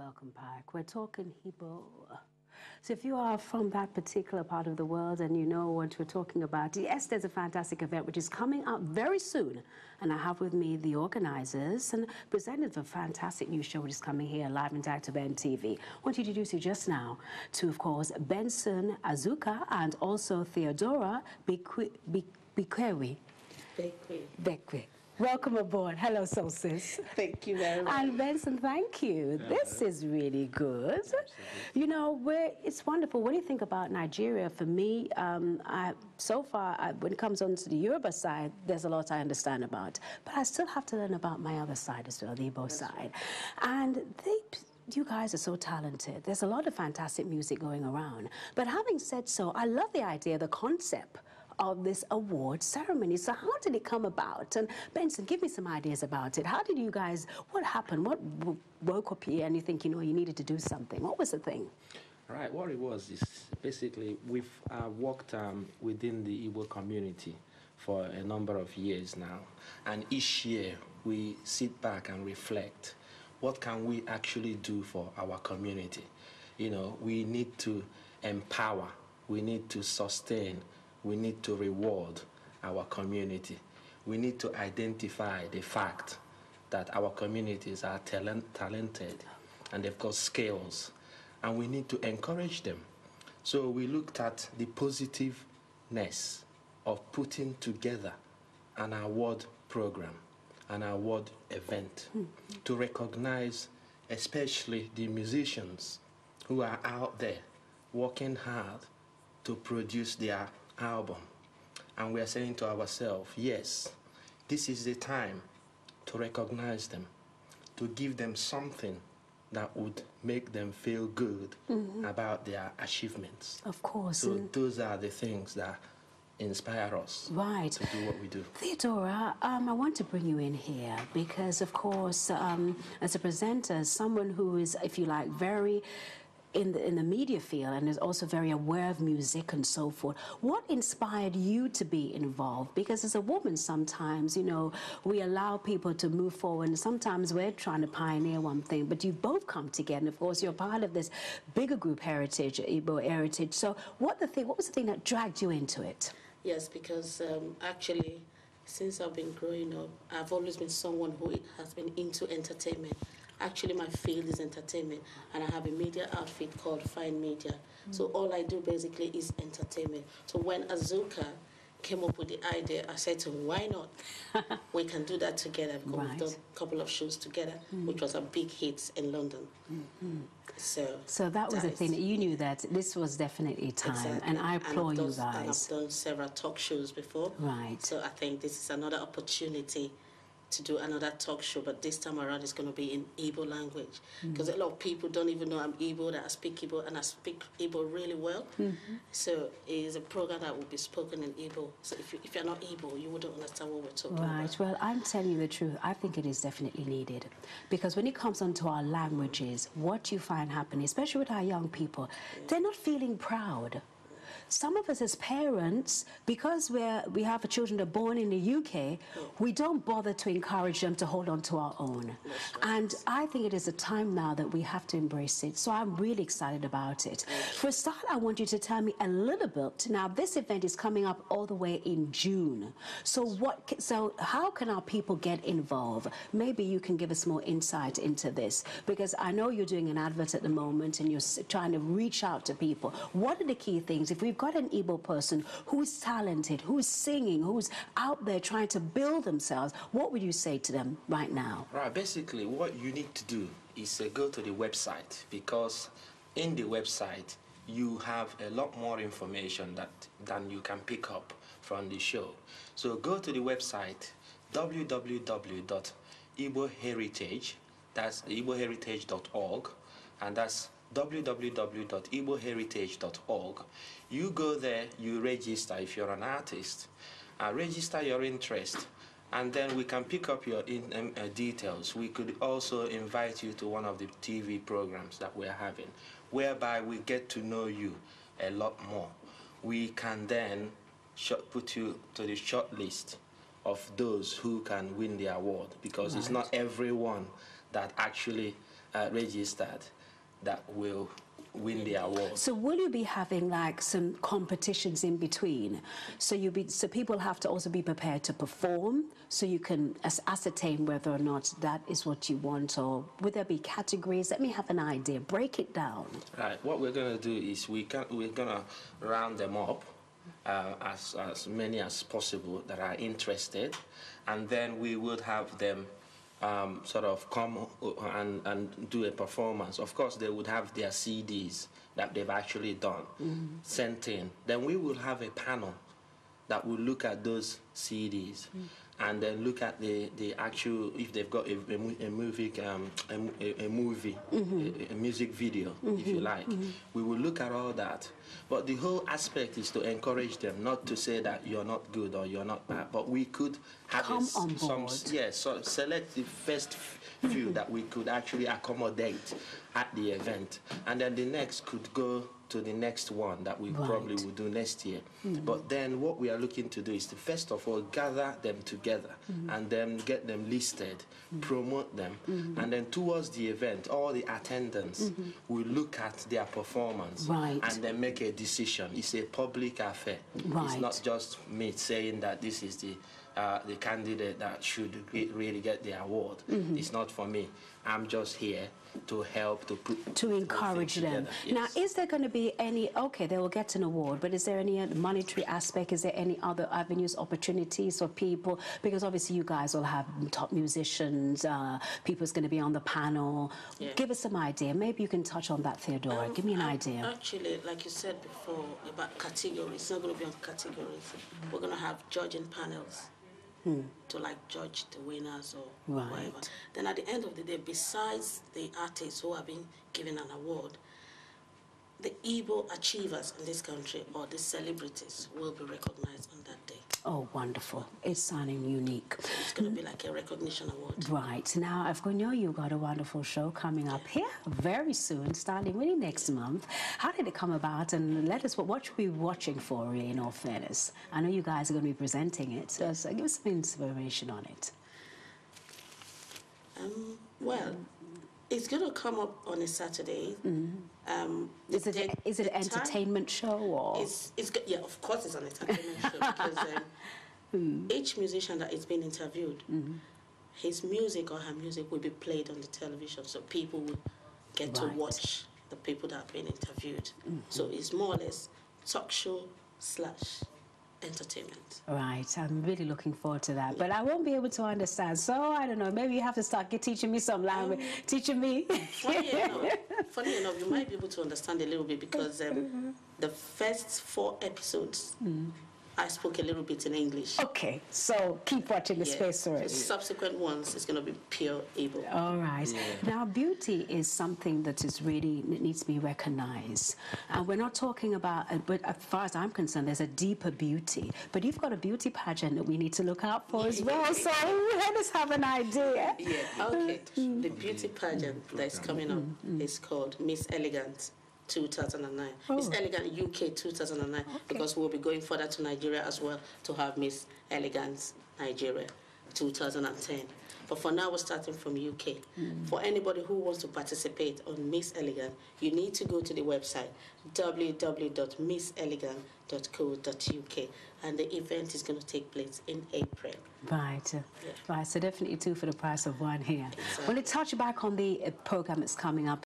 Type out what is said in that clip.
welcome back. We're talking Igbo. So if you are from that particular part of the world and you know what we're talking about, yes, there's a fantastic event which is coming up very soon. And I have with me the organizers and presenters of a fantastic new show which is coming here live and direct to Ben TV. I want to introduce you just now to, of course, Benson Azuka and also Theodora Bekwe. Welcome aboard. Hello, Solstice. Thank you very much. And Benson, thank you. This is really good. You know, it's wonderful. When you think about Nigeria, for me, so far, when it comes on to the Yoruba side, there's a lot I understand about. But I still have to learn about my other side as well, the Igbo side. And you guys are so talented. There's a lot of fantastic music going around. But having said so, I love the idea, the concept of this award ceremony. So how did it come about? And Benson, give me some ideas about it. How did you guys, what happened? What woke up here and you think, you know, you needed to do something? What was the thing? Right, what it was is basically we've worked within the Igbo community for a number of years now. And each year we sit back and reflect, what can we actually do for our community? You know, we need to empower, we need to sustain, we need to reward our community. We need to identify the fact that our communities are talented and they've got skills, and we need to encourage them. So we looked at the positiveness of putting together an award program, an award event, to recognize especially the musicians who are out there working hard to produce their album. And we are saying to ourselves, yes, this is the time to recognize them, to give them something that would make them feel good about their achievements. Of course. So those are the things that inspire us to do what we do. Theodora, I want to bring you in here because, of course, as a presenter, someone who is, if you like, very in the media field and is also very aware of music and so forth. What inspired you to be involved? Because as a woman, sometimes, you know, we allow people to move forward, and sometimes we're trying to pioneer one thing, but you've both come together, and of course, you're part of this bigger group heritage, Igbo heritage. So what was the thing that dragged you into it? Yes, because actually, since I've been growing up, I've always been someone who has been into entertainment. Actually, my field is entertainment, and I have a media outfit called Fine Media. So all I do basically is entertainment. So when Azuka came up with the idea, I said to him, why not? We can do that together, because we've done a couple of shows together, which was a big hit in London. So that was the thing, that you knew that this was definitely time, and I applaud you guys. And I've done several talk shows before. Right. So I think this is another opportunity to do another talk show, but this time around it's going to be in Igbo language, because a lot of people don't even know I'm Igbo, that I speak Igbo, and I speak Igbo really well. So it is a program that will be spoken in Igbo. So if you're not Igbo, you wouldn't understand what we're talking about. Right. Well, I'm telling you the truth. I think it is definitely needed, because when it comes onto our languages, what you find happening, especially with our young people, they're not feeling proud. Some of us as parents, because we have children that are born in the UK, we don't bother to encourage them to hold on to our own. And I think it is a time now that we have to embrace it. So I'm really excited about it. For a start, I want you to tell me a little bit. Now, this event is coming up all the way in June. So how can our people get involved? Maybe you can give us more insight into this, because I know you're doing an advert at the moment and you're trying to reach out to people. What are the key things? If we've got an Igbo person who's talented, who's singing, who's out there trying to build themselves, what would you say to them right now? Right, basically what you need to do is go to the website, because in the website you have a lot more information than you can pick up from the show. So go to the website www.igboheritage, that's igboheritage.org, and that's www.igboheritage.org. You go there, you register if you're an artist, register your interest, and then we can pick up your details. We could also invite you to one of the TV programs that we're having, whereby we get to know you a lot more. We can then put you to the short list of those who can win the award, because it's not everyone that actually registered that will win the award. So will you be having like some competitions in between? So people have to also be prepared to perform, so you can ascertain whether or not that is what you want, or would there be categories? Let me have an idea. Break it down. Right. What we're going to do is we're going to round them up, as many as possible that are interested, and then we would have them sort of come and do a performance. Of course, they would have their CDs that they've actually done sent in. Then we will have a panel that will look at those CDs and then look at the actual, if they've got a music video, if you like. We will look at all that. But the whole aspect is to encourage them, not to say that you're not good or you're not bad, but we could have some select the first few that we could actually accommodate at the event, and then the next could go to the next one that we probably will do next year. But then what we are looking to do is to first of all gather them together and then get them listed, promote them, and then towards the event, all the attendants will look at their performance and then make a decision. It's a public affair. It's not just me saying that this is the candidate that should really get the award. It's not for me. I'm just here to help to encourage them. Yes. Now, is there going to be any? Okay, they will get an award, but is there any monetary aspect? Is there any other avenues, opportunities for people? Because obviously, you guys will have top musicians. People's going to be on the panel. Yeah. Give us some idea. Maybe you can touch on that, Theodora. Give me an idea. Actually, like you said before about categories, it's not going to be on categories. We're going to have judging panels. To like judge the winners or whatever. Then at the end of the day, besides the artists who have been given an award, the Igbo achievers in this country or the celebrities will be recognized on that day. Oh, wonderful. It's sounding unique. So it's going to be like a recognition award. Right. Now, I've got you've got a wonderful show coming up here very soon, starting really next month. How did it come about? And let us, what should we be watching for, really, in all fairness? I know you guys are going to be presenting it, so give us some information on it. Well, it's going to come up on a Saturday. Is it an entertainment show or? Yeah, of course it's an entertainment show because each musician that is being interviewed, his music or her music will be played on the television, so people will get to watch the people that are being interviewed. So it's more or less talk show / entertainment. Right, I'm really looking forward to that, but I won't be able to understand, so I don't know, maybe you have to start teaching me some language, teaching me. Funny enough, you might be able to understand a little bit because the first 4 episodes I spoke a little bit in English. Okay, so keep watching the space for it. The subsequent ones is going to be pure Igbo. All right. Yeah. Now, beauty is something that is really needs to be recognized. And we're not talking about, but as far as I'm concerned, there's a deeper beauty. But you've got a beauty pageant that we need to look out for as well. So let us have an idea. Yeah, okay. The beauty pageant that is coming up is called Miss Elegant 2009. Miss Elegant UK 2009, because we'll be going further to Nigeria as well to have Miss Elegant Nigeria 2010. But for now, we're starting from UK. For anybody who wants to participate on Miss Elegant, you need to go to the website www.misselegant.co.uk, and the event is going to take place in April. Right. Right. So definitely 2 for the price of 1 here. Exactly. Well, let's touch back on the program that's coming up.